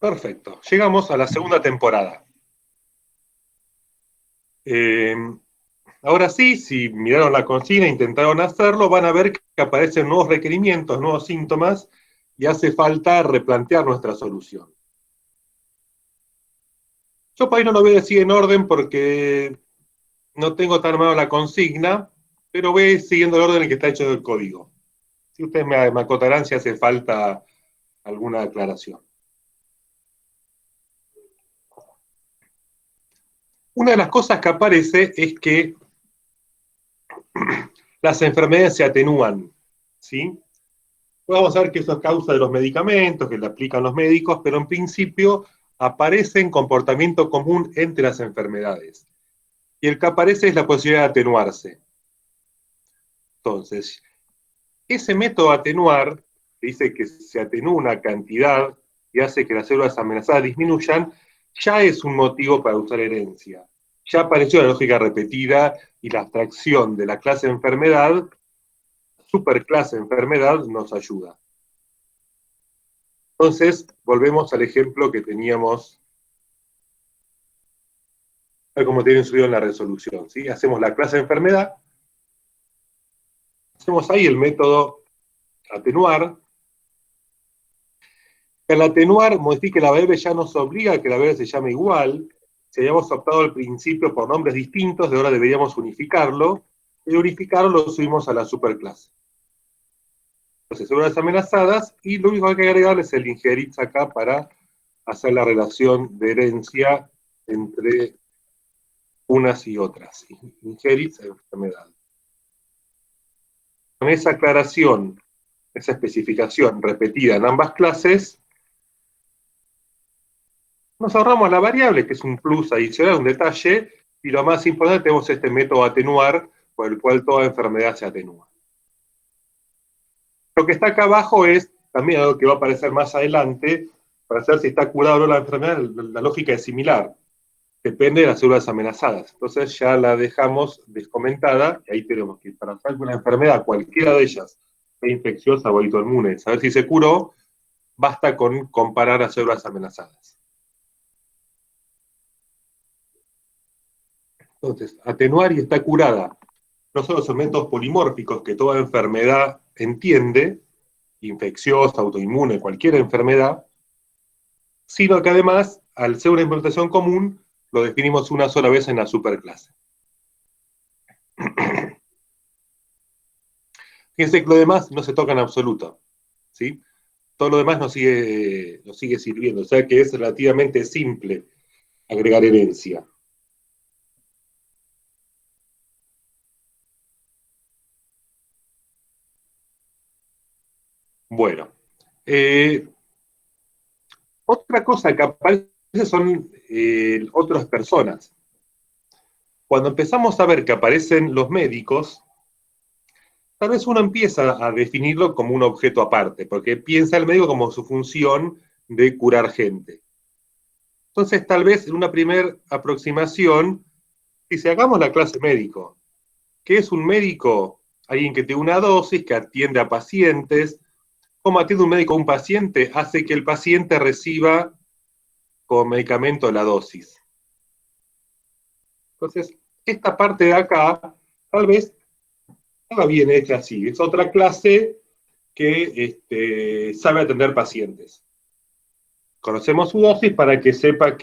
Perfecto. Llegamos a la segunda temporada. Ahora sí, si miraron la consigna e intentaron hacerlo, van a ver que aparecen nuevos requerimientos, nuevos síntomas, y hace falta replantear nuestra solución. Yo por ahí no lo voy a decir en orden porque no tengo tan armado la consigna, pero voy siguiendo el orden en el que está hecho el código. Si ustedes me acotarán si hace falta alguna aclaración. Una de las cosas que aparece es que las enfermedades se atenúan, ¿sí? Vamos a ver que eso es causa de los medicamentos que le aplican los médicos, pero en principio aparece en comportamiento común entre las enfermedades. Y el que aparece es la posibilidad de atenuarse. Entonces, ese método de atenuar, que dice que se atenúa una cantidad y hace que las células amenazadas disminuyan, ya es un motivo para usar herencia. Ya apareció la lógica repetida y la abstracción de la clase de enfermedad, superclase de enfermedad, nos ayuda. Entonces, volvemos al ejemplo que teníamos, como tienen subido en la resolución, ¿sí? Hacemos la clase de enfermedad, hacemos ahí el método atenuar. El atenuar modifica la variable ya nos obliga a que la variable se llame igual. Si habíamos optado al principio por nombres distintos, de ahora deberíamos unificarlo, y unificarlo lo subimos a la superclase. Entonces, células amenazadas, y lo único que hay que agregar es el inherit acá para hacer la relación de herencia entre unas y otras. Inherit e enfermedad. Con esa aclaración, esa especificación repetida en ambas clases, nos ahorramos la variable, que es un plus adicional, un detalle, y lo más importante, tenemos este método atenuar, por el cual toda enfermedad se atenúa. Lo que está acá abajo es también algo que va a aparecer más adelante, para saber si está curada o no la enfermedad, la lógica es similar. Depende de las células amenazadas. Entonces ya la dejamos descomentada, y ahí tenemos que para saber una enfermedad, cualquiera de ellas, sea infecciosa o autoinmune, saber si se curó, basta con comparar a células amenazadas. Entonces, atenuar y está curada no solo son métodos polimórficos que toda enfermedad entiende, infecciosa, autoinmune, cualquier enfermedad, sino que además, al ser una implementación común, lo definimos una sola vez en la superclase. Fíjense que lo demás no se toca en absoluto, ¿sí? Todo lo demás nos sigue sirviendo, o sea que es relativamente simple agregar herencia. Bueno, otra cosa que aparece son otras personas. Cuando empezamos a ver que aparecen los médicos, tal vez uno empieza a definirlo como un objeto aparte, porque piensa el médico como su función de curar gente. Entonces, tal vez en una primera aproximación, si hagamos la clase médico, ¿qué es un médico? Alguien que tiene una dosis, que atiende a pacientes. ¿Cómo atiende un médico a un paciente? Hace que el paciente reciba como medicamento la dosis. Entonces, esta parte de acá, tal vez estaba bien hecha así. Es otra clase que sabe atender pacientes. Conocemos su dosis para que sepa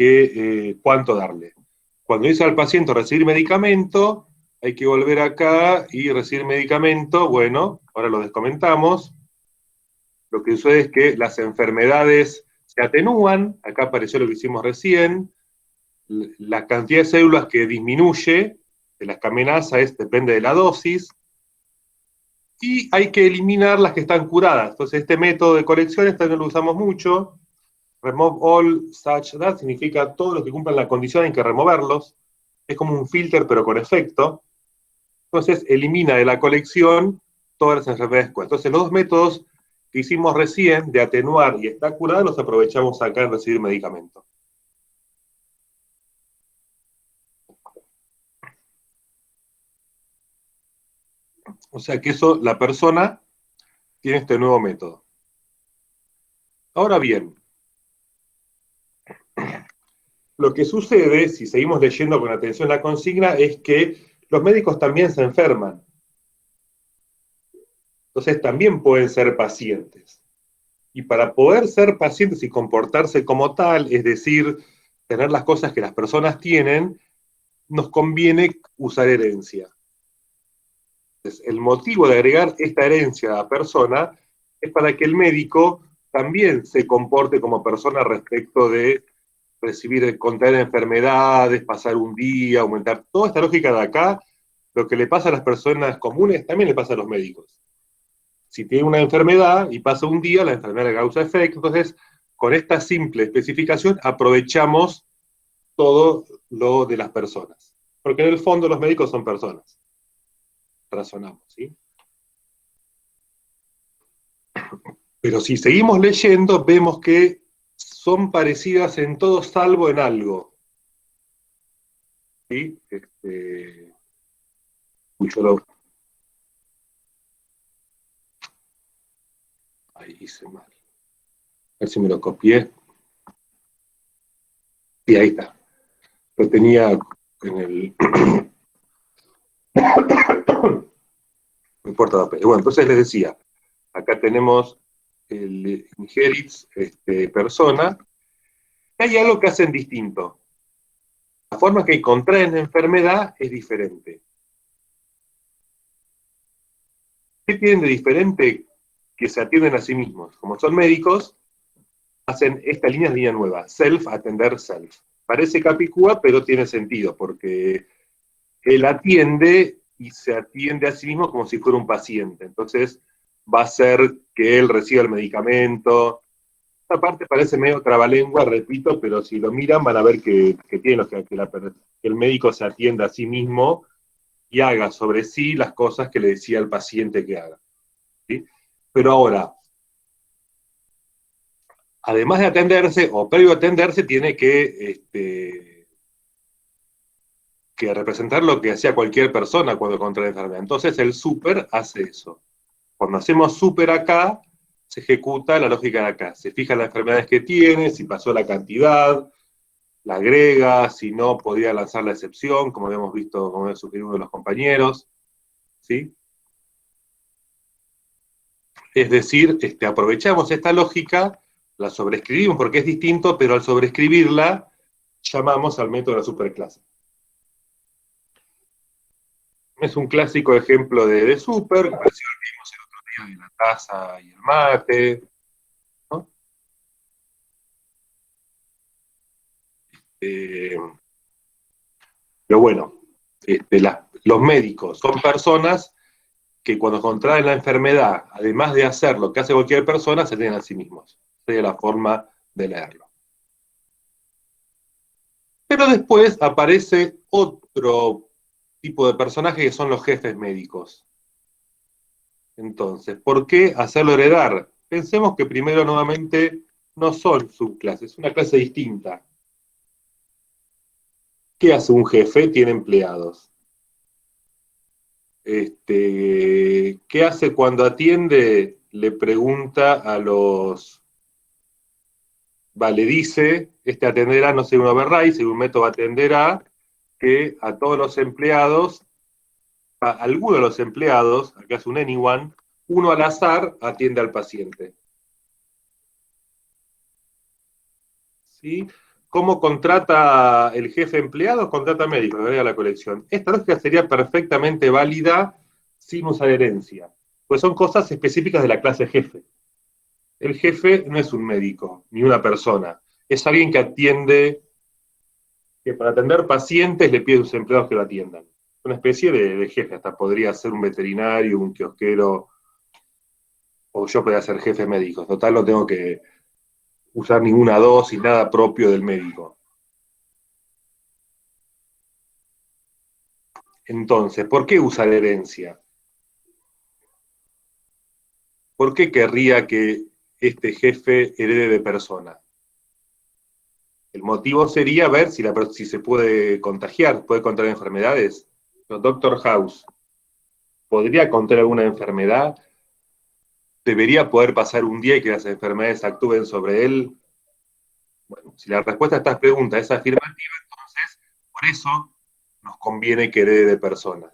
cuánto darle. Cuando dice al paciente recibir medicamento, hay que volver acá y recibir medicamento. Bueno, ahora lo descomentamos. Lo que sucede es que las enfermedades se atenúan. Acá apareció lo que hicimos recién. La cantidad de células que disminuye de las que amenaza depende de la dosis. Y hay que eliminar las que están curadas. Entonces, este método de colección no lo usamos mucho. Remove all such that significa todos los que cumplan la condición en que removerlos. Es como un filter, pero con efecto. Entonces, elimina de la colección todas las enfermedades. Entonces, los dos métodos que hicimos recién, de atenuar y está curada, los aprovechamos acá en recibir medicamento. O sea que eso, la persona tiene este nuevo método. Ahora bien, Lo que sucede, si seguimos leyendo con atención la consigna, es que los médicos también se enferman. Entonces también pueden ser pacientes. Y para poder ser pacientes y comportarse como tal, es decir, tener las cosas que las personas tienen, nos conviene usar herencia. Entonces, el motivo de agregar esta herencia a la persona es para que el médico también se comporte como persona respecto de recibir, contraer enfermedades, pasar un día, aumentar. Toda esta lógica de acá, lo que le pasa a las personas comunes, también le pasa a los médicos. Si tiene una enfermedad y pasa un día, la enfermedad le causa efecto. Entonces, con esta simple especificación, aprovechamos todo lo de las personas. Porque en el fondo los médicos son personas. Razonamos, ¿sí? Pero si seguimos leyendo, vemos que son parecidas en todo salvo en algo. ¿Sí? Ahí hice mal. A ver si me lo copié. Y ahí está. Lo tenía en el... No importa la pena. Bueno, entonces les decía, acá tenemos el inherits persona, y hay algo que hacen distinto. La forma que contraen la enfermedad es diferente. ¿Qué tienen de diferente? Que se atienden a sí mismos. Como son médicos, hacen esta línea nueva, self, atender self. Parece capicúa, pero tiene sentido, porque él atiende y se atiende a sí mismo como si fuera un paciente. Entonces, va a ser que él reciba el medicamento. Esta parte parece medio trabalengua, repito, pero si lo miran van a ver que tiene que el médico se atienda a sí mismo y haga sobre sí las cosas que le decía al paciente que haga. ¿Sí? Pero ahora, además de atenderse, o previo a atenderse, tiene que representar lo que hacía cualquier persona cuando contrae la enfermedad. Entonces el súper hace eso. Cuando hacemos súper acá, se ejecuta la lógica de acá. Se fija las enfermedades que tiene, si pasó la cantidad, la agrega, si no, podría lanzar la excepción, como habíamos visto, como había sugerido uno de los compañeros. ¿Sí? Es decir, aprovechamos esta lógica, la sobreescribimos porque es distinto, pero al sobreescribirla, llamamos al método de la superclase. Es un clásico ejemplo de super, que pareció el que vimos el otro día de la taza y el mate, ¿no? Eh, pero bueno, los médicos son personas que cuando contraen la enfermedad, además de hacer lo que hace cualquier persona, se tienen a sí mismos. Sería la forma de leerlo. Pero después aparece otro tipo de personaje que son los jefes médicos. Entonces, ¿por qué hacerlo heredar? Pensemos que primero nuevamente no son subclases, es una clase distinta. ¿Qué hace un jefe? Tiene empleados. ¿Qué hace cuando atiende? Le pregunta a los... le dice, atenderá, no sé, un override, según método atenderá, que a todos los empleados, a alguno de los empleados, acá es un anyone, uno al azar atiende al paciente. ¿Sí? ¿Cómo contrata el jefe empleados? Contrata médicos, agrega la colección. Esta lógica sería perfectamente válida sin usar herencia, pues son cosas específicas de la clase jefe. El jefe no es un médico, ni una persona, es alguien que atiende, que para atender pacientes le pide a sus empleados que lo atiendan. Una especie de jefe, hasta podría ser un veterinario, un kiosquero, o yo podría ser jefe médico. Total, no tengo que usar ninguna dosis, nada propio del médico. Entonces, ¿por qué usar herencia? ¿Por qué querría que este jefe herede de persona? El motivo sería ver si se puede contagiar, puede contraer enfermedades. Doctor House, ¿podría contraer alguna enfermedad? ¿Debería poder pasar un día y que las enfermedades actúen sobre él? Bueno, Si la respuesta a estas preguntas es afirmativa, entonces por eso nos conviene que herede de persona.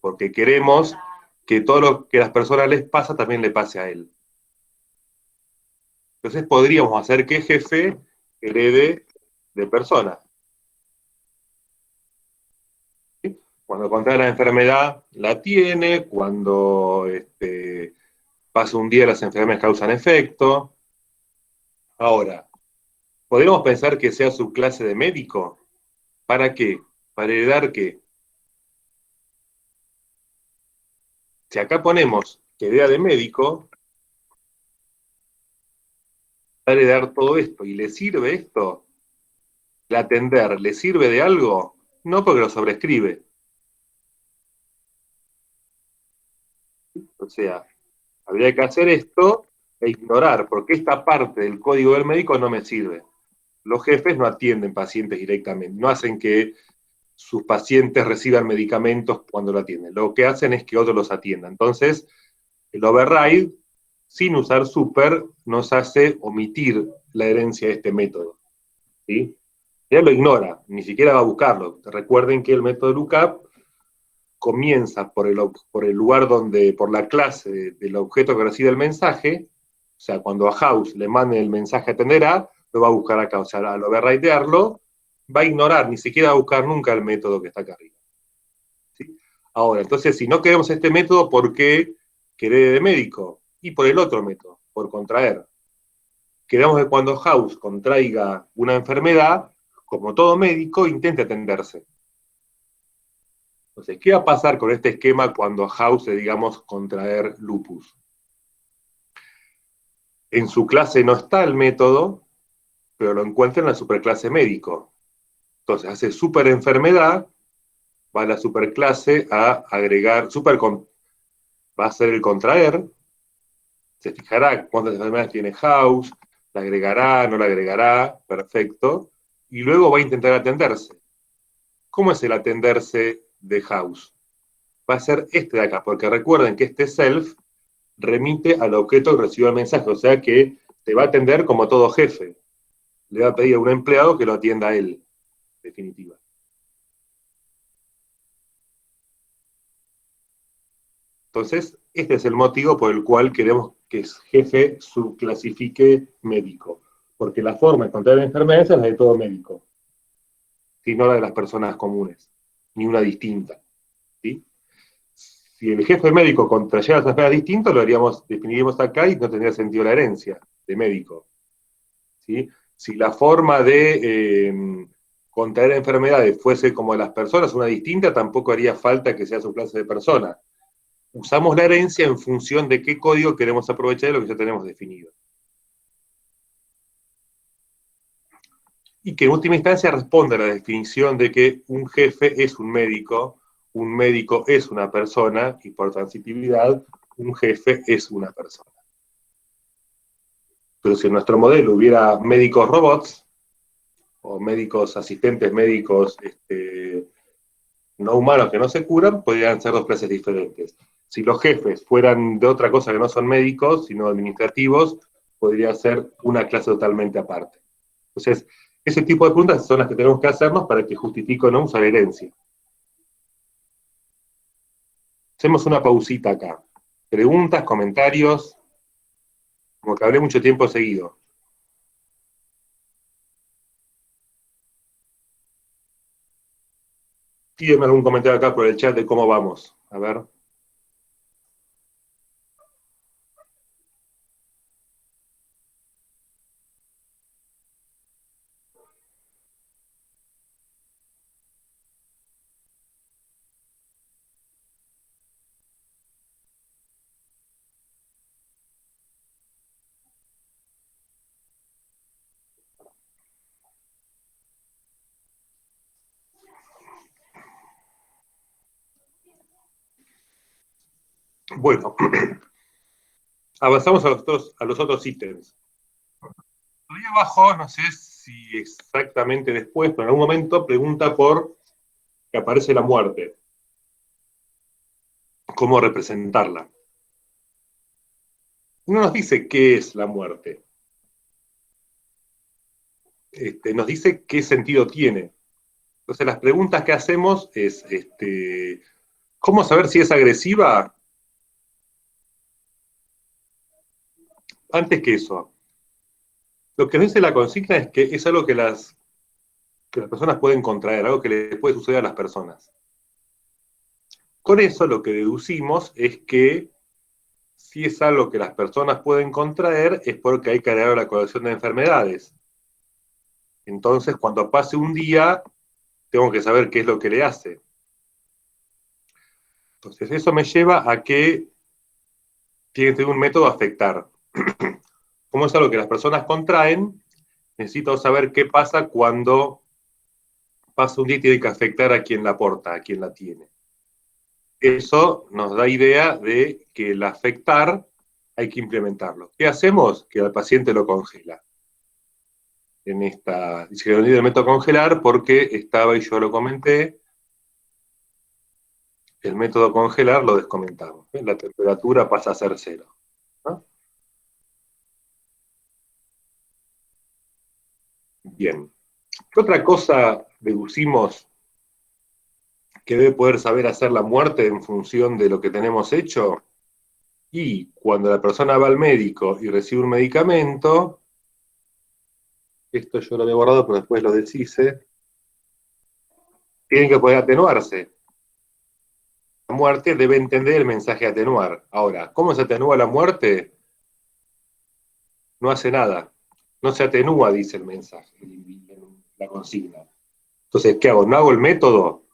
Porque queremos que todo lo que a las personas les pasa también le pase a él. Entonces podríamos hacer que jefe herede de persona. ¿Sí? Cuando contrae la enfermedad, la tiene. Cuando pasa un día, las enfermedades causan efecto. Ahora, ¿podríamos pensar que sea su clase de médico? ¿Para qué? ¿Para heredar qué? Si acá ponemos que hereda de médico, va a heredar todo esto. ¿Y le sirve esto? ¿El atender le sirve de algo? No, porque lo sobrescribe. O sea, habría que hacer esto e ignorar, porque esta parte del código del médico no me sirve. Los jefes no atienden pacientes directamente, no hacen que sus pacientes reciban medicamentos cuando lo atienden. Lo que hacen es que otros los atiendan. Entonces, el override, sin usar super, nos hace omitir la herencia de este método. ¿Sí? Ya lo ignora, ni siquiera va a buscarlo. Recuerden que el método lookup comienza por el lugar donde, por la clase del objeto que recibe el mensaje, o sea, cuando a House le mande el mensaje atenderá, lo va a buscar acá, o sea, al overwritearlo, va a ignorar, ni siquiera va a buscar nunca el método que está acá arriba. ¿Sí? Ahora, entonces, si no queremos este método, ¿por qué querer de médico? Y por el otro método, por contraer. Queremos que cuando House contraiga una enfermedad, como todo médico, intente atenderse. Entonces, ¿qué va a pasar con este esquema cuando a House le digamos contraer lupus? En su clase no está el método, pero lo encuentra en la superclase médico. Entonces hace super enfermedad, va a la superclase a agregar, va a hacer el contraer, se fijará cuántas enfermedades tiene House, la agregará, no la agregará, perfecto, y luego va a intentar atenderse. ¿Cómo es el atenderse de House? Va a ser este de acá, porque recuerden que este self remite al objeto que recibió el mensaje, o sea que te va a atender como todo jefe. Le va a pedir a un empleado que lo atienda a él, en definitiva. Entonces, este es el motivo por el cual queremos que jefe subclasifique médico, porque la forma de contar enfermedades es la de todo médico, y no la de las personas comunes, ni una distinta. ¿Sí? Si el jefe médico contrayera las enfermedades distintas, lo definiríamos acá y no tendría sentido la herencia de médico. ¿Sí? Si la forma de contraer enfermedades fuese como las personas, una distinta, tampoco haría falta que sea su clase de persona. Usamos la herencia en función de qué código queremos aprovechar de lo que ya tenemos definido. Y que en última instancia responde a la definición de que un jefe es un médico es una persona, y por transitividad, un jefe es una persona. Pero si en nuestro modelo hubiera médicos robots, o médicos asistentes médicos no humanos que no se curan, podrían ser dos clases diferentes. Si los jefes fueran de otra cosa que no son médicos, sino administrativos, podría ser una clase totalmente aparte. Entonces, ese tipo de preguntas son las que tenemos que hacernos para que justifique o no usar herencia. Hacemos una pausita acá. Preguntas, comentarios, como que hablé mucho tiempo seguido. Pídeme algún comentario acá por el chat de cómo vamos. A ver. Bueno, avanzamos a los otros ítems. Ahí abajo, no sé si exactamente después, pero en algún momento pregunta por que aparece la muerte. ¿Cómo representarla? No nos dice qué es la muerte. nos dice qué sentido tiene. Entonces las preguntas que hacemos es, ¿cómo saber si es agresiva? Antes que eso, lo que nos dice la consigna es que es algo que las personas pueden contraer, algo que le puede suceder a las personas. Con eso lo que deducimos es que si es algo que las personas pueden contraer es porque hay cargado la colección de enfermedades. Entonces, cuando pase un día, tengo que saber qué es lo que le hace. Entonces, eso me lleva a que tiene que tener un método a afectar. Como es algo que las personas contraen, necesito saber qué pasa cuando pasa un día y tiene que afectar a quien la aporta, a quien la tiene. Eso nos da idea de que el afectar hay que implementarlo. ¿Qué hacemos? Que al paciente lo congela. En esta, dice que el método congelar porque estaba, y yo lo comenté, el método congelar lo descomentamos. La temperatura pasa a ser cero, ¿no? Bien. ¿Qué otra cosa deducimos que debe poder saber hacer la muerte en función de lo que tenemos hecho? Y cuando la persona va al médico y recibe un medicamento, esto yo lo había borrado, pero después lo deshice, tienen que poder atenuarse. La muerte debe entender el mensaje atenuar. Ahora, ¿cómo se atenúa la muerte? No hace nada. No se atenúa, dice el mensaje, la consigna. Entonces, ¿qué hago? ¿No hago el método?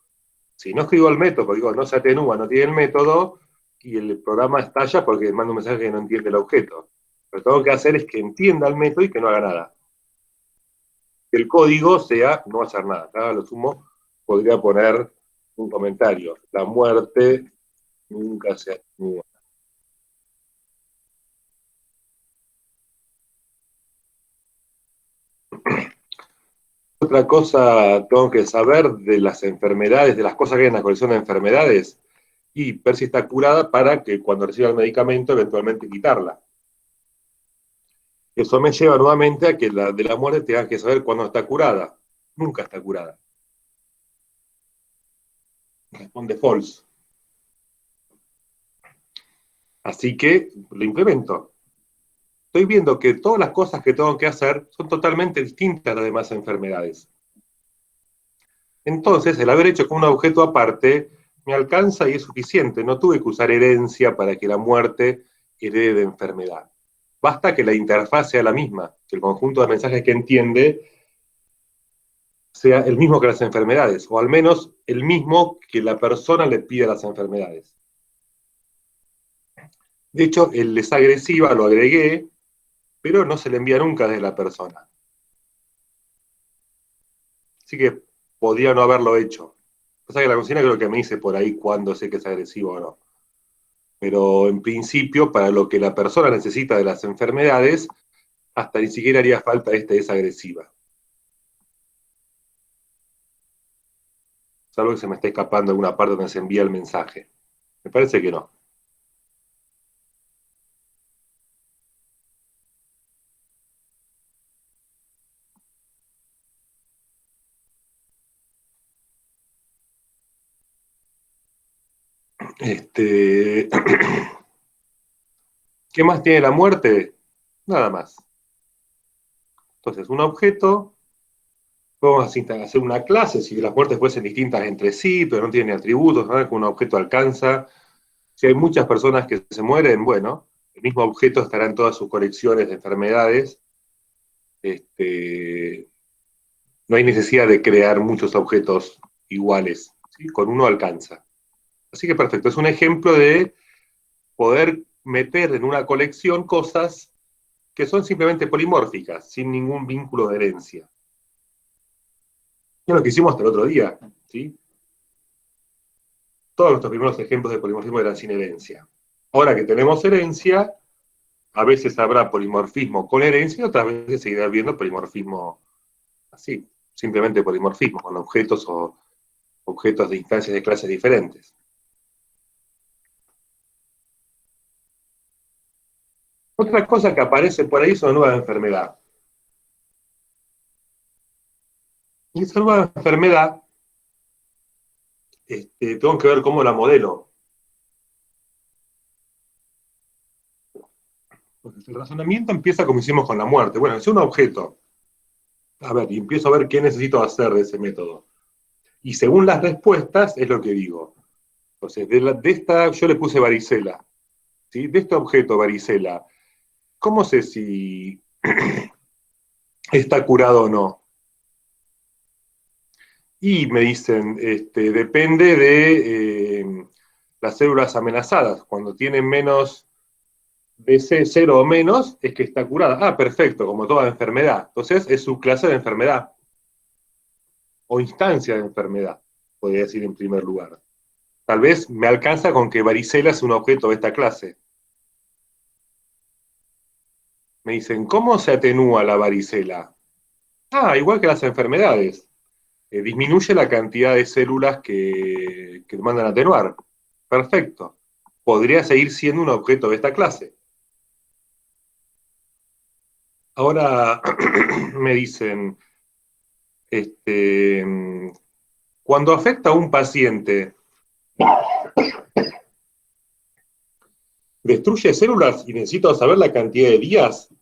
Si no escribo el método, porque digo, no se atenúa, no tiene el método, y el programa estalla porque manda un mensaje que no entiende el objeto. Lo que tengo que hacer es que entienda el método y que no haga nada. Que el código sea no hacer nada. Acá, a lo sumo, podría poner un comentario. La muerte nunca se atenúa. Otra cosa tengo que saber de las enfermedades, de las cosas que hay en la colección de enfermedades, y ver si está curada para que cuando reciba el medicamento eventualmente quitarla. Eso me lleva nuevamente a que la de la muerte tenga que saber cuándo está curada. Nunca está curada. Responde false. Así que lo implemento. Estoy viendo que todas las cosas que tengo que hacer son totalmente distintas a las demás enfermedades. Entonces, el haber hecho con un objeto aparte me alcanza y es suficiente. No tuve que usar herencia para que la muerte herede de enfermedad. Basta que la interfaz sea la misma, que el conjunto de mensajes que entiende sea el mismo que las enfermedades, o al menos el mismo que la persona le pide a las enfermedades. De hecho, el es agresiva lo agregué, pero no se le envía nunca desde la persona. Así que podría no haberlo hecho. O sea que la consigna creo que me dice por ahí cuándo sé que es agresivo o no. Pero en principio, para lo que la persona necesita de las enfermedades, hasta ni siquiera haría falta es agresiva. Salvo que se me esté escapando alguna parte donde se envía el mensaje. Me parece que no. ¿Qué más tiene la muerte? Nada más. Entonces, un objeto, podemos hacer una clase, si las muertes fuesen distintas entre sí, pero no tienen atributos, nada que un objeto alcanza. Si hay muchas personas que se mueren, bueno, el mismo objeto estará en todas sus colecciones de enfermedades. No hay necesidad de crear muchos objetos iguales, ¿sí? Con uno alcanza. Así que perfecto, es un ejemplo de poder meter en una colección cosas que son simplemente polimórficas, sin ningún vínculo de herencia. Es lo que hicimos hasta el otro día, ¿sí? Todos nuestros primeros ejemplos de polimorfismo eran sin herencia. Ahora que tenemos herencia, a veces habrá polimorfismo con herencia y otras veces seguirá habiendo polimorfismo así, simplemente polimorfismo, con objetos o objetos de instancias de clases diferentes. Otra cosa que aparece por ahí es una nueva enfermedad. Y esa nueva enfermedad, tengo que ver cómo la modelo. Porque el razonamiento empieza como hicimos con la muerte. Bueno, es un objeto. A ver, y empiezo a ver qué necesito hacer de ese método. Y según las respuestas, es lo que digo. Entonces, de esta, yo le puse varicela. ¿Sí? De este objeto, varicela, ¿cómo sé si está curado o no? Y me dicen, depende de las células amenazadas. Cuando tienen menos DC 0 o menos, es que está curada. Ah, perfecto, como toda enfermedad. Entonces, es su clase de enfermedad. O instancia de enfermedad, podría decir en primer lugar. Tal vez me alcanza con que varicela es un objeto de esta clase. Me dicen, ¿cómo se atenúa la varicela? Ah, igual que las enfermedades. Disminuye la cantidad de células que mandan a atenuar. Perfecto. Podría seguir siendo un objeto de esta clase. Ahora me dicen, este, cuando afecta a un paciente, ¿destruye células y necesito saber la cantidad de días?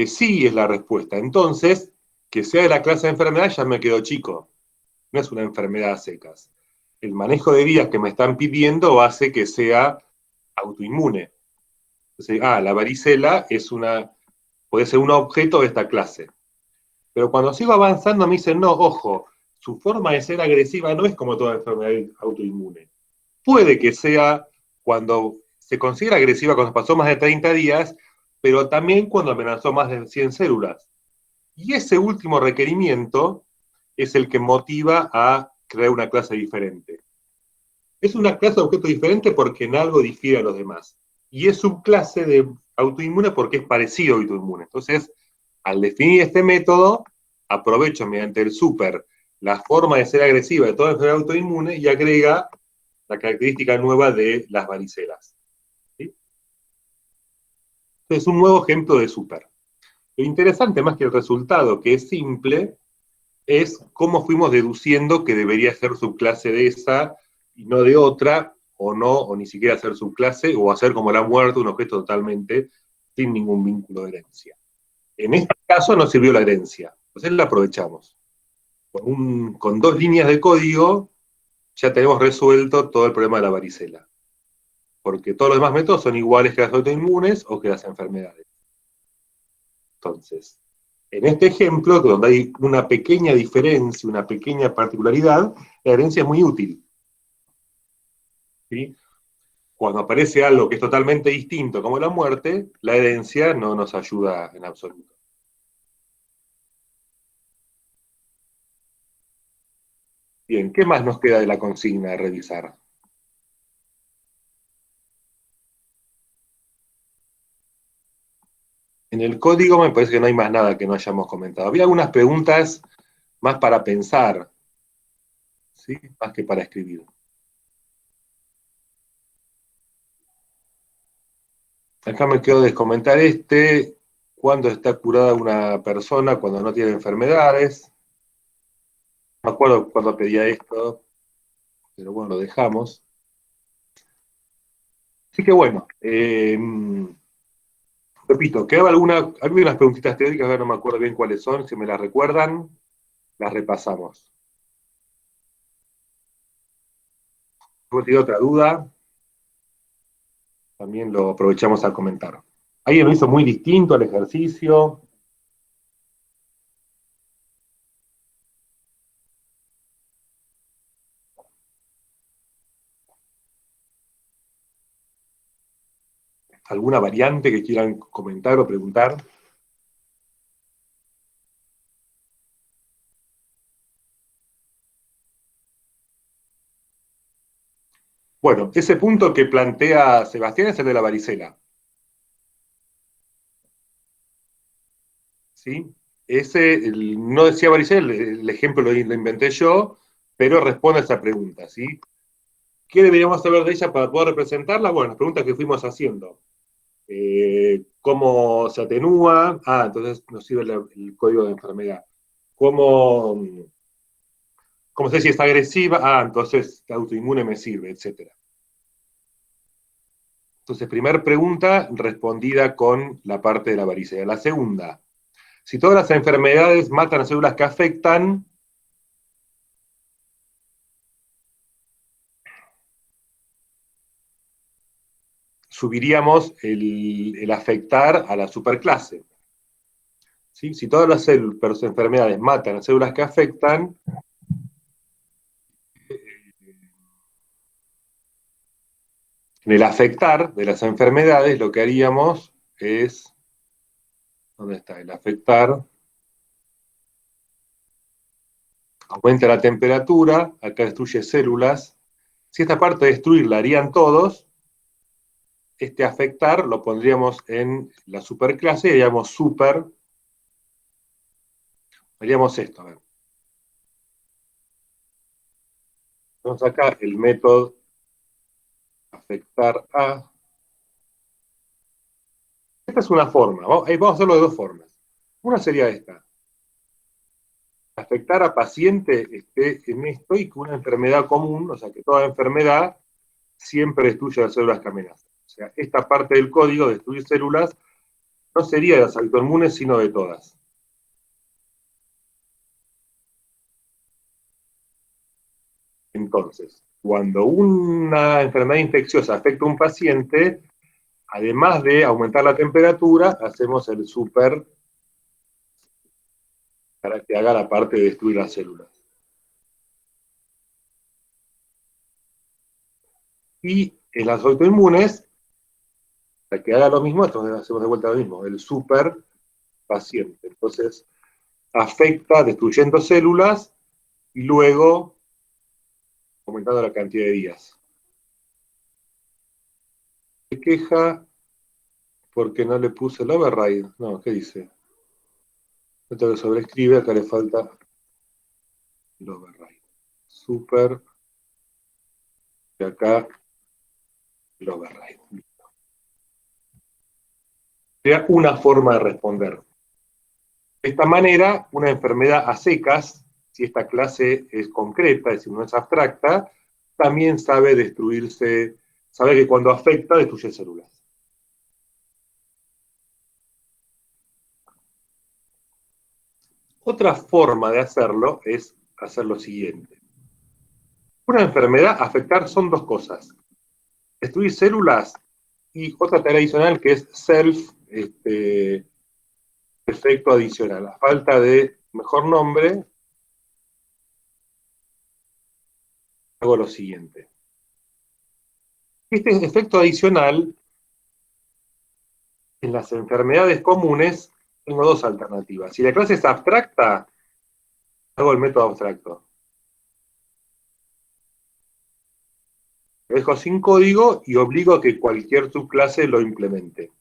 Sí es la respuesta. Entonces, que sea de la clase de enfermedad ya me quedó chico. No es una enfermedad a secas. El manejo de días que me están pidiendo hace que sea autoinmune. Entonces, la varicela puede ser un objeto de esta clase. Pero cuando sigo avanzando me dicen, no, ojo, su forma de ser agresiva no es como toda enfermedad autoinmune. Puede que sea cuando se considera agresiva cuando pasó más de 30 días, pero también cuando amenazó más de 100 células. Y ese último requerimiento es el que motiva a crear una clase diferente. Es una clase de objeto diferente porque en algo difiere a los demás. Y es subclase de autoinmune porque es parecido a autoinmune. Entonces, al definir este método, aprovecho mediante el super la forma de ser agresiva de toda enfermedad autoinmune y agrega la característica nueva de las varicelas. ¿Sí? Entonces, un nuevo ejemplo de super. Lo interesante, más que el resultado, que es simple, es cómo fuimos deduciendo que debería ser subclase de esa y no de otra, o no, o ni siquiera ser subclase, o hacer como la muerte un objeto totalmente sin ningún vínculo de herencia. En este caso no sirvió la herencia, entonces la aprovechamos. Con 2 líneas de código ya tenemos resuelto todo el problema de la varicela, porque todos los demás métodos son iguales que las autoinmunes o que las enfermedades. Entonces, en este ejemplo, donde hay una pequeña diferencia, una pequeña particularidad, la herencia es muy útil. ¿Sí? Cuando aparece algo que es totalmente distinto, como la muerte, la herencia no nos ayuda en absoluto. Bien, ¿qué más nos queda de la consigna a revisar? En el código me parece que no hay más nada que no hayamos comentado. Había algunas preguntas más para pensar, ¿sí? Más que para escribir. Acá me quedo de comentar cuándo está curada una persona, cuando no tiene enfermedades. No me acuerdo cuándo pedía esto, pero bueno, lo dejamos. Así que bueno, repito, quedaba algunas preguntitas teóricas, ahora no me acuerdo bien cuáles son, si me las recuerdan, las repasamos. Si tiene otra duda, también lo aprovechamos a comentar. ¿Alguien lo hizo muy distinto al ejercicio? ¿Alguna variante que quieran comentar o preguntar? Bueno, ese punto que plantea Sebastián es el de la varicela. ¿Sí? No decía varicela, el ejemplo lo inventé yo, pero responde a esa pregunta, ¿sí? ¿Qué deberíamos saber de ella para poder representarla? Bueno, las preguntas que fuimos haciendo. ¿Cómo se atenúa? Ah, entonces nos sirve el código de enfermedad. ¿Cómo sé si es agresiva? Ah, entonces autoinmune me sirve, etc. Entonces, primera pregunta respondida con la parte de la varicela. La segunda, si todas las enfermedades matan a células que afectan, subiríamos el afectar a la superclase. ¿Sí? Si todas las enfermedades matan a células que afectan, en el afectar de las enfermedades lo que haríamos es, ¿dónde está? El afectar, aumenta la temperatura, acá destruye células. Si esta parte de destruir la harían todos, este afectar lo pondríamos en la superclase y haríamos haríamos esto, a ver. Vamos acá el método afectar a. Esta es una forma, vamos a hacerlo de dos formas. Una sería esta. Afectar a paciente en esto y que una enfermedad común, o sea que toda enfermedad siempre destruye las células que amenazan. O sea, esta parte del código de destruir células no sería de las autoinmunes, sino de todas. Entonces, cuando una enfermedad infecciosa afecta a un paciente, además de aumentar la temperatura, hacemos el super para que haga la parte de destruir las células. Y en las autoinmunes, para que haga lo mismo, entonces hacemos de vuelta lo mismo, el super paciente. Entonces, afecta destruyendo células y luego aumentando la cantidad de días. Se queja porque no le puse el override. No, ¿qué dice? Esto que sobrescribe, acá le falta el override. Super, y acá el override. Sería una forma de responder. De esta manera, una enfermedad a secas, si esta clase es concreta, es decir, no es abstracta, también sabe destruirse, sabe que cuando afecta, destruye células. Otra forma de hacerlo es hacer lo siguiente. Una enfermedad, afectar son dos cosas. Destruir células y otra tarea adicional que es efecto adicional. A falta de mejor nombre, hago lo siguiente. Este efecto adicional, en las enfermedades comunes, tengo dos alternativas. Si la clase es abstracta, hago el método abstracto. Lo dejo sin código y obligo a que cualquier subclase lo implemente.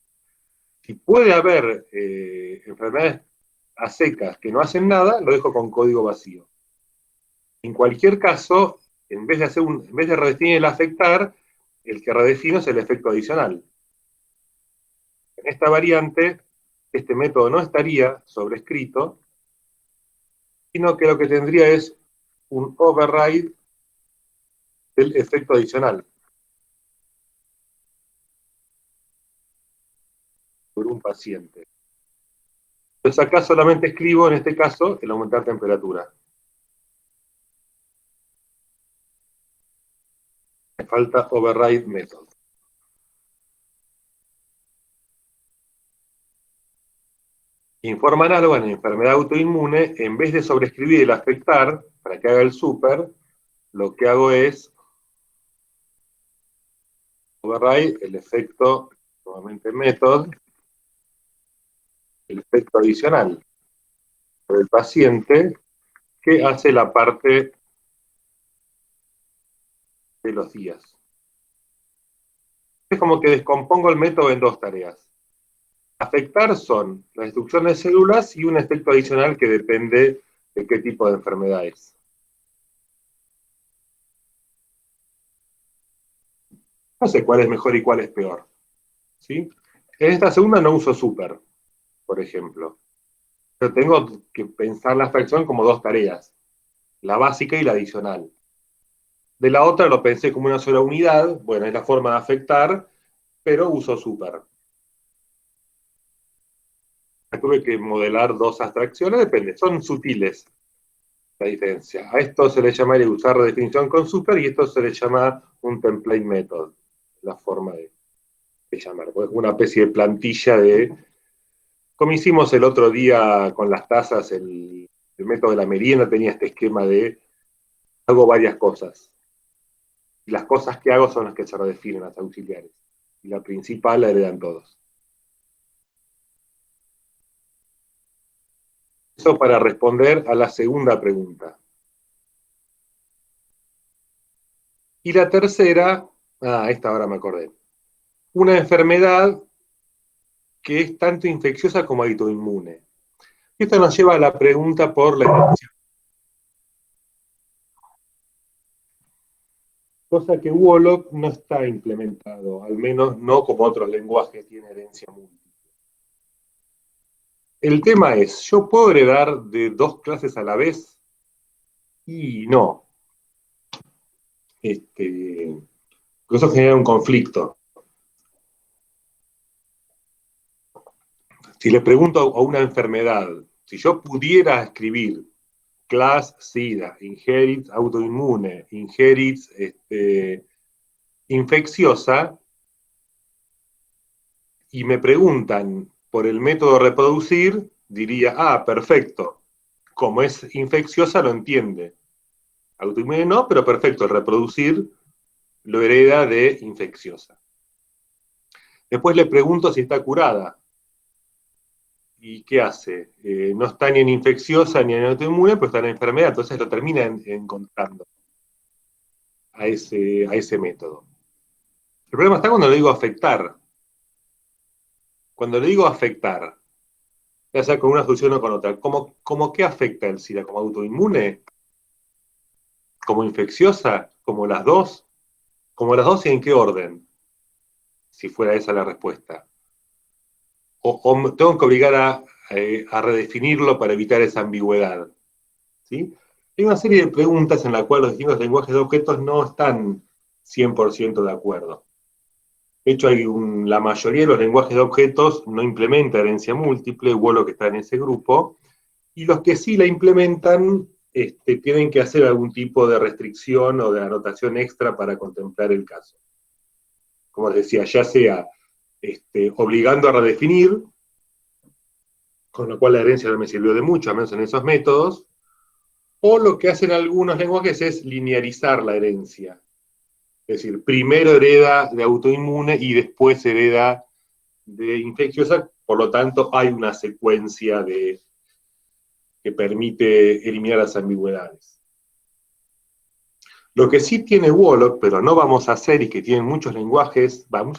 Si puede haber enfermedades a secas que no hacen nada, lo dejo con código vacío. En cualquier caso, en vez de redefinir el afectar, el que redefino es el efecto adicional. En esta variante, este método no estaría sobrescrito, sino que lo que tendría es un override del efecto adicional por un paciente. Entonces acá solamente escribo, en este caso, el aumentar temperatura. Me falta override method. En forma análoga, en enfermedad autoinmune, en vez de sobrescribir el afectar, para que haga el super, lo que hago es override el efecto, nuevamente method, el efecto adicional del paciente que hace la parte de los días. Es como que descompongo el método en dos tareas. Afectar son la destrucción de células y un efecto adicional que depende de qué tipo de enfermedad es. No sé cuál es mejor y cuál es peor. ¿Sí? En esta segunda no uso super, por ejemplo. Pero tengo que pensar la abstracción como dos tareas, la básica y la adicional. De la otra lo pensé como una sola unidad, bueno, es la forma de afectar, pero uso super. Tuve que modelar dos abstracciones, depende, son sutiles la diferencia. A esto se le llamaría usar redefinición con super y esto se le llama un template method, la forma de llamar. Pues una especie de plantilla de, como hicimos el otro día con las tazas, el método de la merienda tenía este esquema de hago varias cosas. Y las cosas que hago son las que se redefinen, las auxiliares. Y la principal la heredan todos. Eso para responder a la segunda pregunta. Y la tercera, esta ahora me acordé. Una enfermedad que es tanto infecciosa como autoinmune. Esto nos lleva a la pregunta por la herencia. Cosa que Wolof no está implementado, al menos no como otros lenguajes tiene herencia múltiple. El tema es, ¿yo puedo heredar de dos clases a la vez? Y no. Eso genera un conflicto. Si le pregunto a una enfermedad, si yo pudiera escribir class SIDA, inherit autoinmune, inherit infecciosa, y me preguntan por el método reproducir, diría, perfecto, como es infecciosa lo entiende. Autoinmune no, pero perfecto, el reproducir lo hereda de infecciosa. Después le pregunto si está curada. ¿Y qué hace? No está ni en infecciosa ni en autoinmune, pero está en enfermedad, entonces lo termina encontrando a ese método. El problema está cuando le digo afectar. Cuando le digo afectar, ya sea con una solución o con otra, ¿cómo qué afecta el SIDA? ¿Como autoinmune? ¿Como infecciosa? ¿Como las dos? ¿Como las dos y en qué orden? Si fuera esa la respuesta. O tengo que obligar a redefinirlo para evitar esa ambigüedad. ¿Sí? Hay una serie de preguntas en las cuales los distintos lenguajes de objetos no están 100% de acuerdo. De hecho, la mayoría de los lenguajes de objetos no implementa herencia múltiple, Wolof que está en ese grupo, y los que sí la implementan tienen que hacer algún tipo de restricción o de anotación extra para contemplar el caso. Como les decía, ya sea obligando a redefinir, con lo cual la herencia no me sirvió de mucho, al menos en esos métodos, o lo que hacen algunos lenguajes es linearizar la herencia. Es decir, primero hereda de autoinmune y después hereda de infecciosa, por lo tanto hay una secuencia que permite eliminar las ambigüedades. Lo que sí tiene Wolof, pero no vamos a hacer y que tienen muchos lenguajes, varios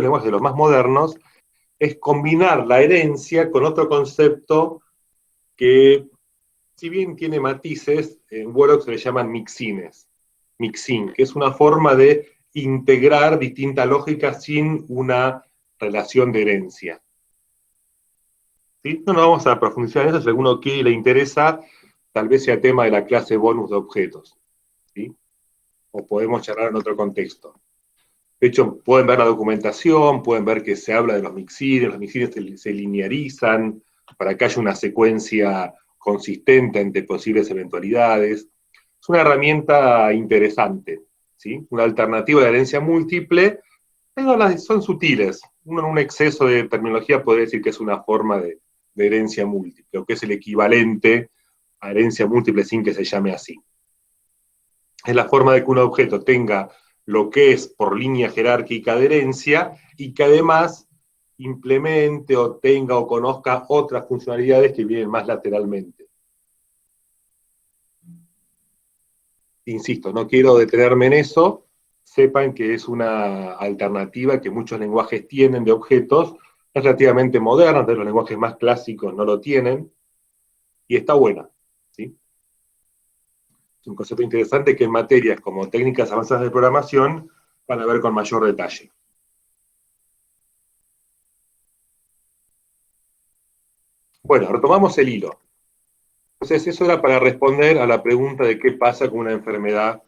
lenguajes de los más modernos, es combinar la herencia con otro concepto que, si bien tiene matices, en Wolof se le llaman mixines. Mixin, que es una forma de integrar distintas lógicas sin una relación de herencia. ¿Sí? No vamos a profundizar en eso, si a alguno que le interesa, tal vez sea tema de la clase bonus de objetos. ¿Sí? O podemos charlar en otro contexto. De hecho, pueden ver la documentación, pueden ver que se habla de los mixines se linearizan para que haya una secuencia consistente entre posibles eventualidades. Es una herramienta interesante, ¿sí? Una alternativa de herencia múltiple, pero son sutiles. Uno en un exceso de terminología podría decir que es una forma de herencia múltiple, o que es el equivalente a herencia múltiple sin que se llame así. Es la forma de que un objeto tenga lo que es por línea jerárquica de herencia y que además implemente o tenga o conozca otras funcionalidades que vienen más lateralmente. Insisto, no quiero detenerme en eso, sepan que es una alternativa que muchos lenguajes tienen de objetos, es relativamente moderna, de los lenguajes más clásicos no lo tienen, y está buena, ¿sí? Es un concepto interesante que en materias como técnicas avanzadas de programación van a ver con mayor detalle. Bueno, retomamos el hilo. Entonces, eso era para responder a la pregunta de qué pasa con una enfermedad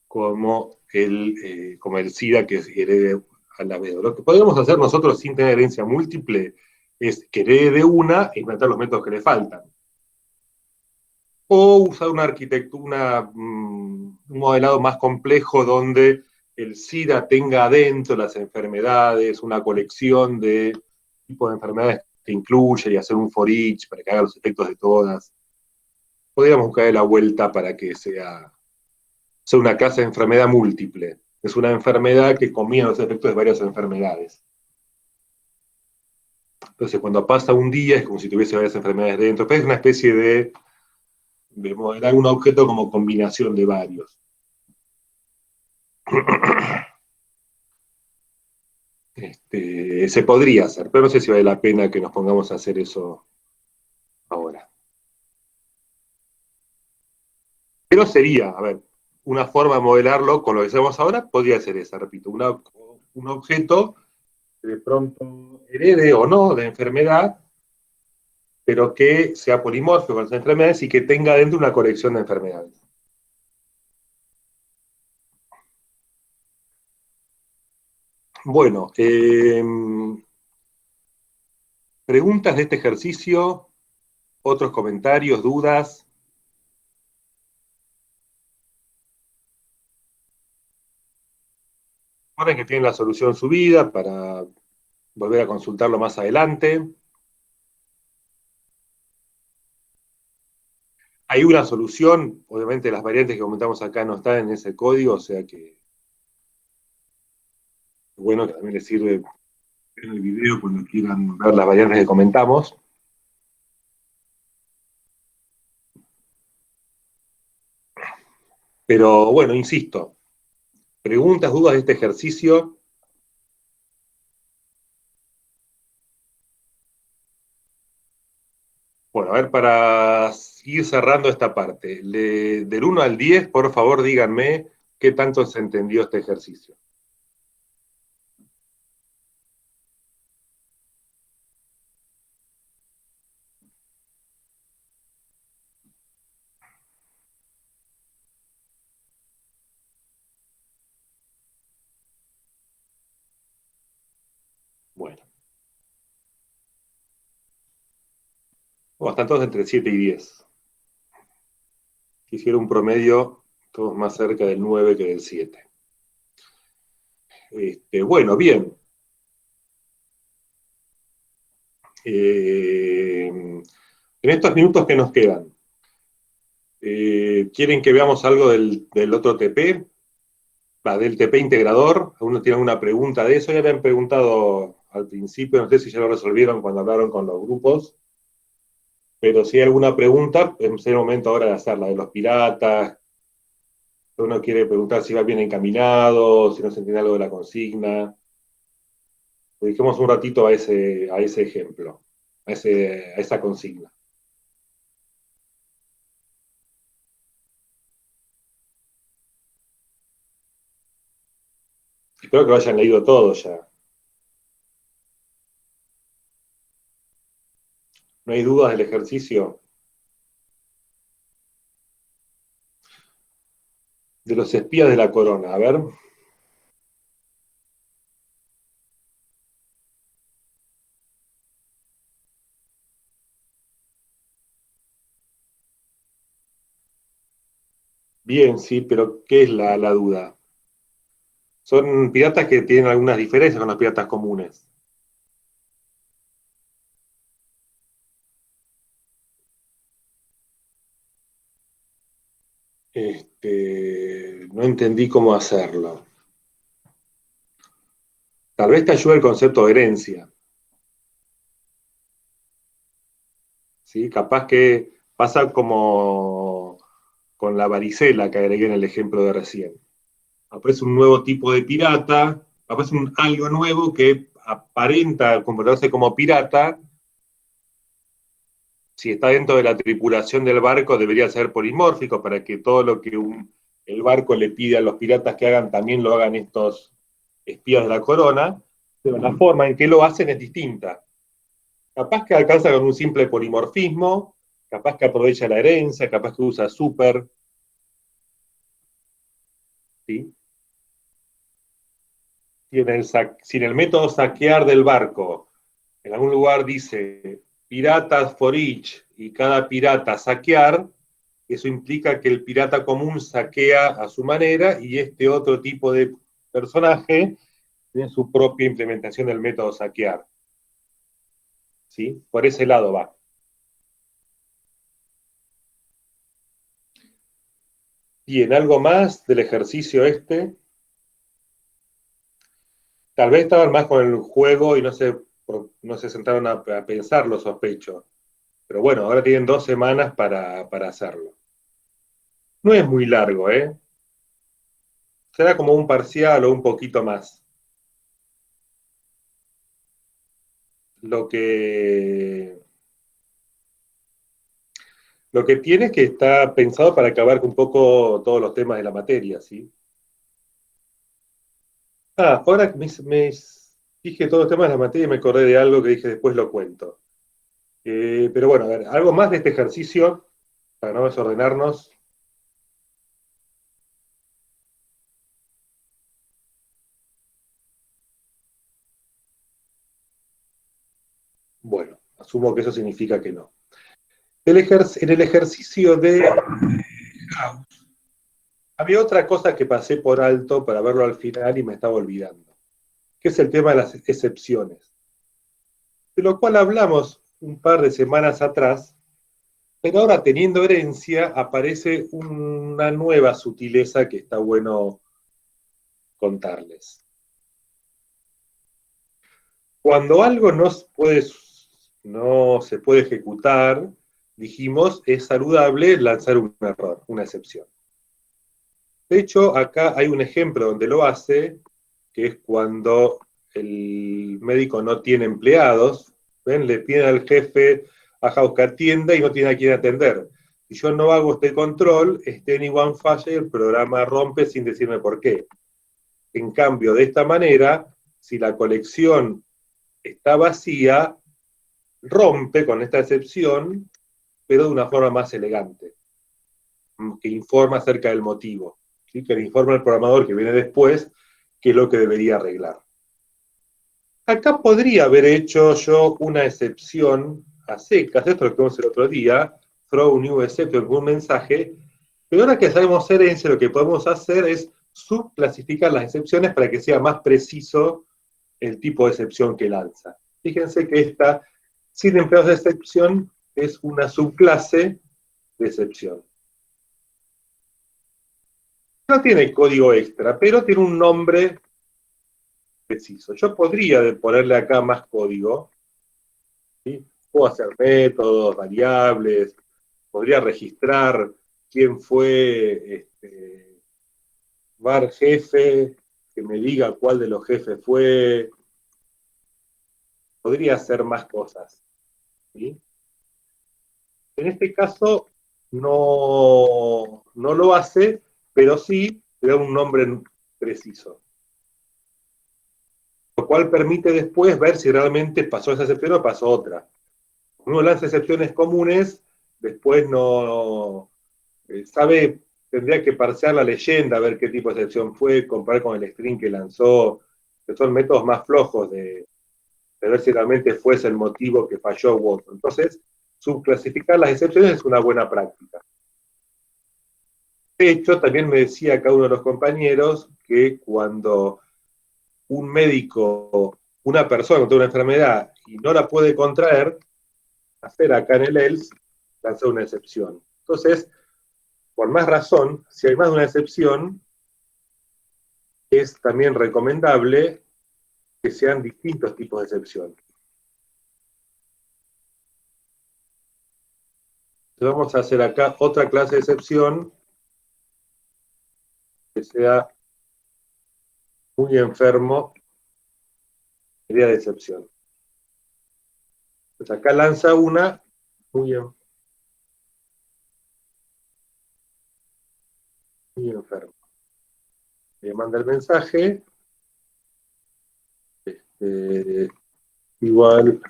como el SIDA, que es herede a la vez. Lo que podemos hacer nosotros sin tener herencia múltiple es que herede de una e inventar los métodos que le faltan. O usar una arquitectura, un modelado más complejo donde el SIDA tenga adentro las enfermedades, una colección de tipos de enfermedades que incluye y hacer un for each para que haga los efectos de todas. Podríamos buscar la vuelta para que sea una clase de enfermedad múltiple. Es una enfermedad que combina los efectos de varias enfermedades. Entonces, cuando pasa un día, es como si tuviese varias enfermedades dentro. Pero es una especie de modelar un objeto como combinación de varios. Se podría hacer, pero no sé si vale la pena que nos pongamos a hacer eso ahora. Pero sería, a ver, una forma de modelarlo con lo que hacemos ahora podría ser esa, repito, un objeto que de pronto herede o no de enfermedad, pero que sea polimórfico con las enfermedades y que tenga dentro una colección de enfermedades. Bueno, preguntas de este ejercicio, otros comentarios, dudas. Recuerden que tienen la solución subida para volver a consultarlo más adelante. Hay una solución, obviamente las variantes que comentamos acá no están en ese código, o sea que bueno que también les sirve en el video cuando quieran ver las variantes que comentamos. Pero bueno, insisto, preguntas, dudas de este ejercicio. Bueno, a ver, para ir cerrando esta parte, del 1 al 10, por favor, díganme qué tanto se entendió este ejercicio. Bueno, están todos entre 7 y 10. Quisiera un promedio, todos más cerca del 9 que del 7. Bueno, bien. En estos minutos que nos quedan, ¿quieren que veamos algo del otro TP? Del TP integrador. ¿Alguno tiene alguna pregunta de eso? Ya me han preguntado al principio, no sé si ya lo resolvieron cuando hablaron con los grupos, pero si hay alguna pregunta, es el momento ahora de hacerla, de los piratas. Uno quiere preguntar si va bien encaminado, si no se entiende algo de la consigna. Dediquemos un ratito a ese ejemplo, a esa consigna. Espero que lo hayan leído todo ya. ¿No hay dudas del ejercicio? De los espías de la corona, a ver. Bien, sí, pero ¿qué es la duda? Son piratas que tienen algunas diferencias con los piratas comunes. No entendí cómo hacerlo. Tal vez te ayude el concepto de herencia. ¿Sí? Capaz que pasa como con la varicela que agregué en el ejemplo de recién. Aparece un nuevo tipo de pirata, aparece algo nuevo que aparenta comportarse como pirata. Si está dentro de la tripulación del barco, debería ser polimórfico para que todo lo que el barco le pide a los piratas que hagan, también lo hagan estos espías de la corona, pero la forma en que lo hacen es distinta. Capaz que alcanza con un simple polimorfismo, capaz que aprovecha la herencia, capaz que usa super, ¿sí? Si en el método saquear del barco, en algún lugar dice piratas for each y cada pirata saquear, eso implica que el pirata común saquea a su manera y este otro tipo de personaje tiene su propia implementación del método saquear. ¿Sí? Por ese lado va. Bien, algo más del ejercicio este. Tal vez estaban más con el juego y no se sentaron a pensarlo, sospecho. Pero bueno, ahora tienen 2 semanas para hacerlo. No es muy largo, ¿eh? Será como un parcial o un poquito más. Lo que, lo que tiene es que está pensado para acabar con un poco todos los temas de la materia, ¿sí? Ah, ahora dije todos los temas de la materia y me acordé de algo que dije después lo cuento. Pero bueno, a ver, algo más de este ejercicio, para no desordenarnos. Bueno, asumo que eso significa que no. En el ejercicio de Gauss, había otra cosa que pasé por alto para verlo al final y me estaba olvidando, que es el tema de las excepciones, de lo cual hablamos un par de semanas atrás, pero ahora teniendo herencia aparece una nueva sutileza que está bueno contarles. Cuando algo no se puede ejecutar, dijimos, es saludable lanzar un error, una excepción. De hecho, acá hay un ejemplo donde lo hace, que es cuando el médico no tiene empleados, ¿ven? Le piden al jefe a House que atienda y no tiene a quién atender. Si yo no hago este control, este anyone falla y el programa rompe sin decirme por qué. En cambio, de esta manera, si la colección está vacía, rompe con esta excepción, pero de una forma más elegante, que informa acerca del motivo, ¿sí? Que le informa al programador que viene después qué es lo que debería arreglar. Acá podría haber hecho yo una excepción a secas, esto lo que vimos el otro día, throw new exception con un mensaje, pero ahora que sabemos herencia, lo que podemos hacer es subclasificar las excepciones para que sea más preciso el tipo de excepción que lanza. Fíjense que esta, sin empleados de excepción, es una subclase de excepción. No tiene código extra, pero tiene un nombre preciso. Yo podría ponerle acá más código, ¿sí? Puedo hacer métodos, variables, podría registrar quién fue var jefe, que me diga cuál de los jefes fue, podría hacer más cosas, ¿sí? En este caso no lo hace, pero sí le da un nombre preciso, lo cual permite después ver si realmente pasó esa excepción o pasó otra. Uno lanza excepciones comunes, después no sabe, tendría que parsear la leyenda, ver qué tipo de excepción fue, comparar con el string que lanzó, que son métodos más flojos de ver si realmente fuese el motivo que falló u otro. Entonces, subclasificar las excepciones es una buena práctica. De hecho, también me decía cada uno de los compañeros que cuando un médico, una persona con una enfermedad y no la puede contraer, hacer acá en el else, lanzar una excepción. Entonces, por más razón, si hay más de una excepción, es también recomendable que sean distintos tipos de excepción. Entonces vamos a hacer acá otra clase de excepción que sea muy enfermo, idea de excepción. Pues acá lanza una muy, muy enfermo. Le manda el mensaje, igual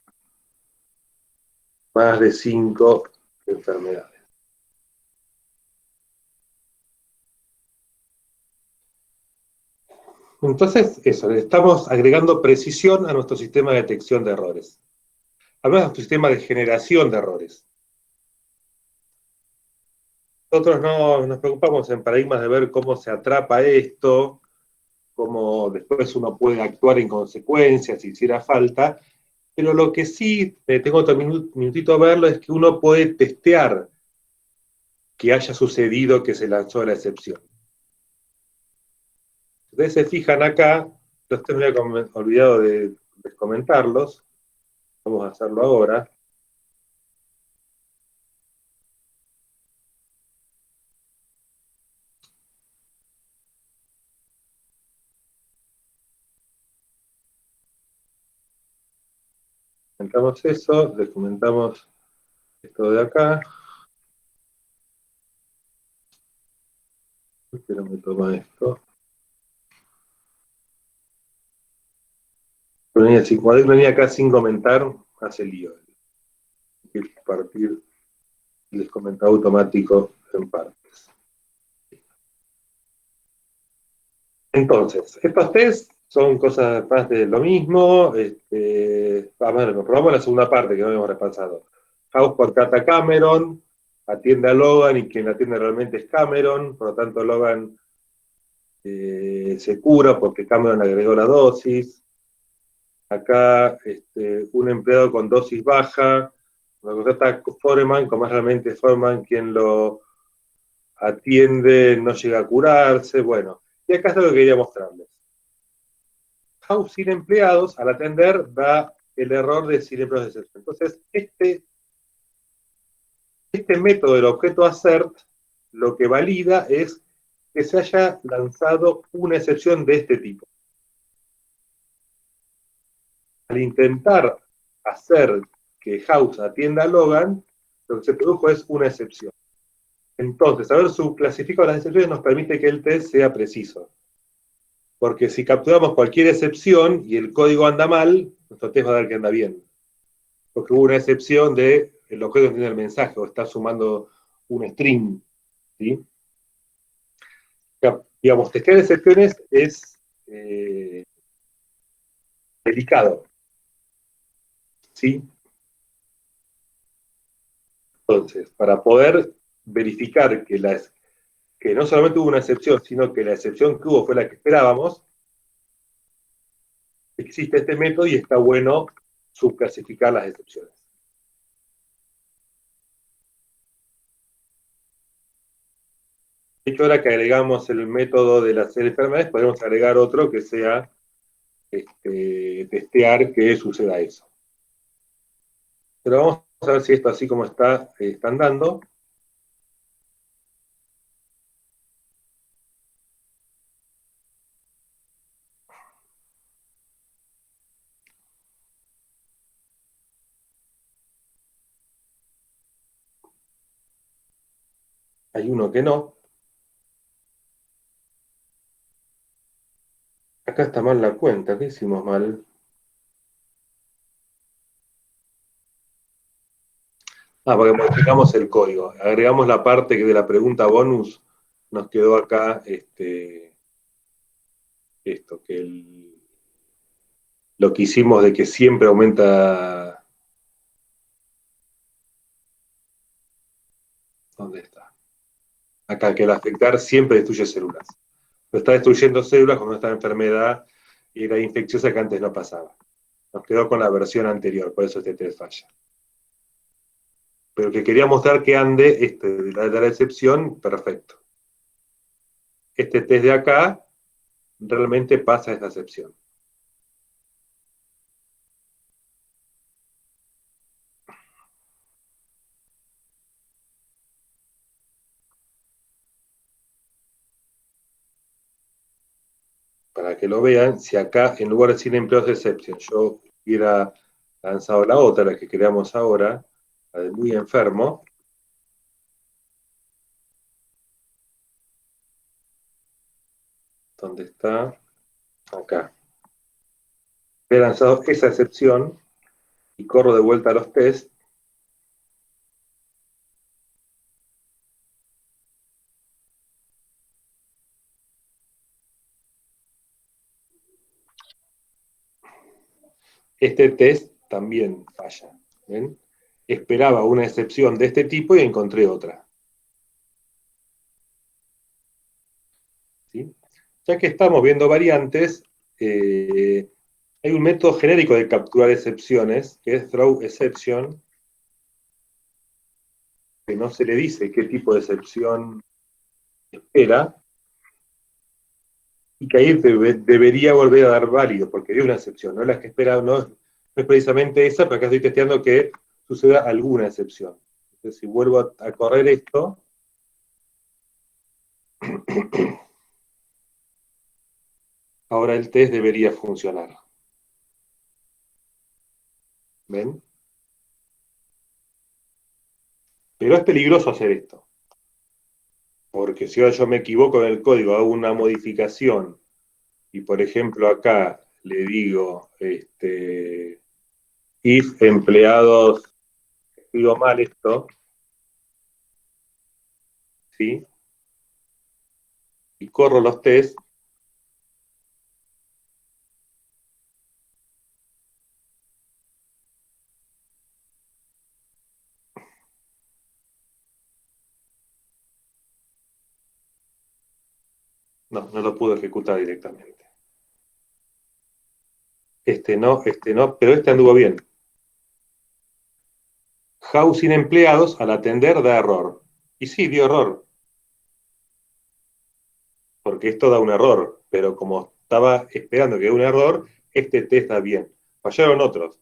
más de 5 enfermedades. Entonces, eso, le estamos agregando precisión a nuestro sistema de detección de errores. Además, a nuestro sistema de generación de errores. Nosotros no nos preocupamos en paradigmas de ver cómo se atrapa esto, cómo después uno puede actuar en consecuencia si hiciera falta, pero lo que sí, tengo otro minutito a verlo, es que uno puede testear que haya sucedido que se lanzó la excepción. Ustedes se fijan acá, los me había olvidado de comentarlos, vamos a hacerlo ahora. Comentamos eso, les comentamos esto de acá. ¿Por qué no me toma esto? Cuando venía acá sin comentar, hace lío. Hay que partir y les comentaba automático en partes. Entonces, estos test son cosas más de lo mismo. Lo probamos la segunda parte que no habíamos repasado. House por Cata Cameron, atiende a Logan y quien la atiende realmente es Cameron, por lo tanto Logan se cura porque Cameron agregó la dosis. Acá un empleado con dosis baja, lo contrata Foreman, como es realmente Foreman quien lo atiende, no llega a curarse, bueno. Y acá está lo que quería mostrarles. House sin empleados, al atender, da el error de sin empleados de excepción. Entonces, este método del objeto assert lo que valida es que se haya lanzado una excepción de este tipo. Al intentar hacer que House atienda a Logan, lo que se produjo es una excepción. Entonces, haber subclasificado las excepciones nos permite que el test sea preciso. Porque si capturamos cualquier excepción y el código anda mal, nuestro test va a dar que anda bien. Porque hubo una excepción de el objeto que tiene el mensaje o está sumando un string. ¿Sí? Digamos, testear excepciones es delicado. ¿Sí? Entonces, para poder verificar que no solamente hubo una excepción, sino que la excepción que hubo fue la que esperábamos, existe este método y está bueno subclasificar las excepciones. De hecho, ahora que agregamos el método de las enfermedades, podemos agregar otro que sea testear que suceda eso. Pero vamos a ver si esto así como está andando. Hay uno que no. Acá está mal la cuenta. ¿Qué hicimos mal? Porque modificamos el código. Agregamos la parte que de la pregunta bonus. Nos quedó acá esto, que lo que hicimos de que siempre aumenta. ¿Dónde está? Acá, que el afectar siempre destruye células. Pero está destruyendo células cuando está en enfermedad y era infecciosa que antes no pasaba. Nos quedó con la versión anterior, por eso este test falla. Pero que quería mostrar que ande de la excepción, perfecto. Este test de acá realmente pasa esta excepción. Para que lo vean, si acá en lugar de sin empleos de excepción yo hubiera lanzado la otra, la que creamos ahora, la de muy enfermo, ¿dónde está? Acá. He lanzado esa excepción y corro de vuelta a los tests. este test también falla. ¿Ven? Esperaba una excepción de este tipo y encontré otra. ¿Sí? Ya que estamos viendo variantes, hay un método genérico de capturar excepciones, que es throw exception, que no se le dice qué tipo de excepción espera, y que ahí debería volver a dar válido, porque hay una excepción, no la que espera, no es precisamente esa, pero acá estoy testeando que suceda alguna excepción. Entonces, si vuelvo a correr esto, ahora el test debería funcionar. ¿Ven? Pero es peligroso hacer esto, porque si ahora yo me equivoco en el código, hago una modificación, y por ejemplo acá le digo, if empleados, escribo mal esto, ¿sí? Y corro los tests, no lo puedo ejecutar directamente. No, pero este anduvo bien. Housing empleados al atender da error. Y sí, dio error. Porque esto da un error, pero como estaba esperando que dé un error, este test da bien. Fallaron otros,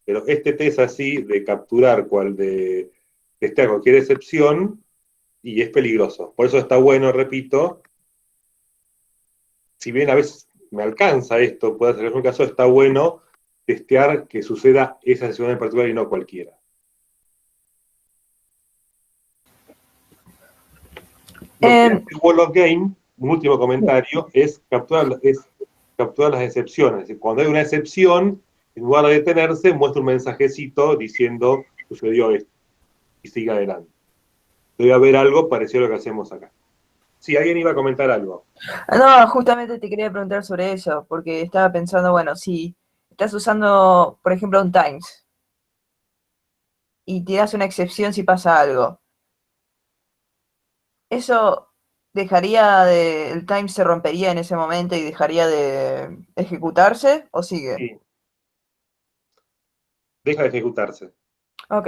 pero este test así de capturar de testear cualquier excepción, y es peligroso. Por eso está bueno, repito, si bien a veces me alcanza esto, puede ser un caso, está bueno testear que suceda esa excepción en particular y no cualquiera. Lo que hace Wall Game, un último comentario, es capturar las excepciones. Es decir, cuando hay una excepción, en lugar de detenerse, muestra un mensajecito diciendo sucedió esto y sigue adelante. Debe haber algo parecido a lo que hacemos acá. Sí, alguien iba a comentar algo. No, justamente te quería preguntar sobre eso, porque estaba pensando, bueno, si estás usando, por ejemplo, un Times y tiras una excepción si pasa algo, ¿eso el Times se rompería en ese momento y dejaría de ejecutarse o sigue? Sí, deja de ejecutarse. Ok.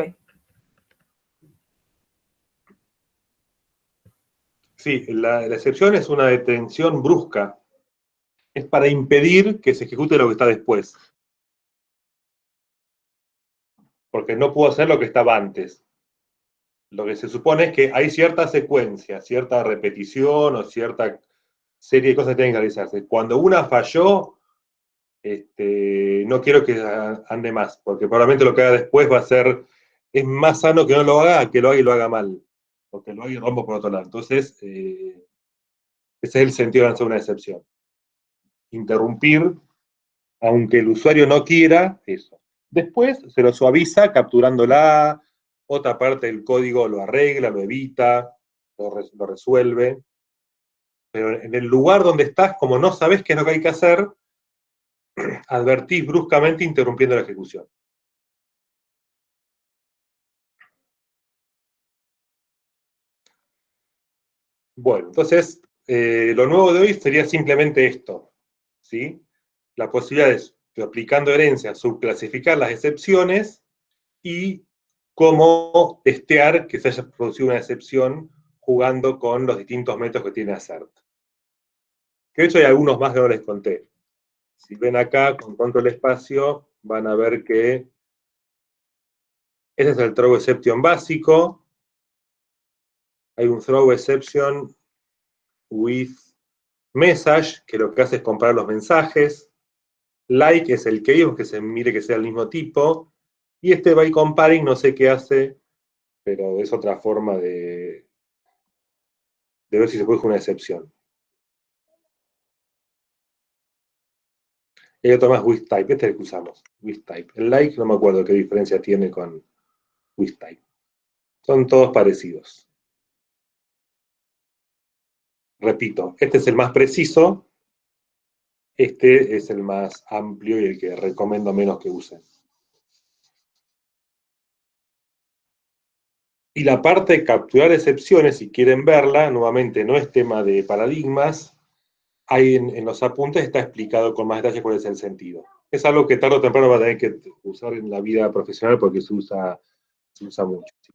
Sí, la excepción es una detención brusca. Es para impedir que se ejecute lo que está después. Porque no puedo hacer lo que estaba antes. Lo que se supone es que hay cierta secuencia, cierta repetición o cierta serie de cosas que tienen que realizarse. Cuando una falló, no quiero que ande más, porque probablemente lo que haga después es más sano que no lo haga, que lo haga y lo haga mal, o que lo haga y rompa por otro lado. Entonces, ese es el sentido de lanzar una excepción. Interrumpir, aunque el usuario no quiera, eso. Después se lo suaviza capturándola, otra parte del código lo arregla, lo evita, lo resuelve, pero en el lugar donde estás, como no sabes qué es lo que hay que hacer, advertís bruscamente interrumpiendo la ejecución. Bueno, entonces, lo nuevo de hoy sería simplemente esto, ¿sí? La posibilidad de aplicando herencia, subclasificar las excepciones y cómo testear que se haya producido una excepción jugando con los distintos métodos que tiene ACERT. Que de hecho hay algunos más que no les conté. Si ven acá, con control espacio, van a ver que ese es el throw exception básico. Hay un throw exception with message, que lo que hace es comparar los mensajes. Like es el que se mire que sea el mismo tipo. Y este by comparing no sé qué hace, pero es otra forma de ver si se produce una excepción. Y hay otro más with type, este es el que usamos, with type. El like no me acuerdo qué diferencia tiene con with type. Son todos parecidos. Repito, este es el más preciso, Este es el más amplio y el que recomiendo menos que usen. Y la parte de capturar excepciones, si quieren verla, nuevamente no es tema de paradigmas, ahí en los apuntes está explicado con más detalle cuál es el sentido. Es algo que tarde o temprano va a tener que usar en la vida profesional porque se usa mucho. ¿Sí?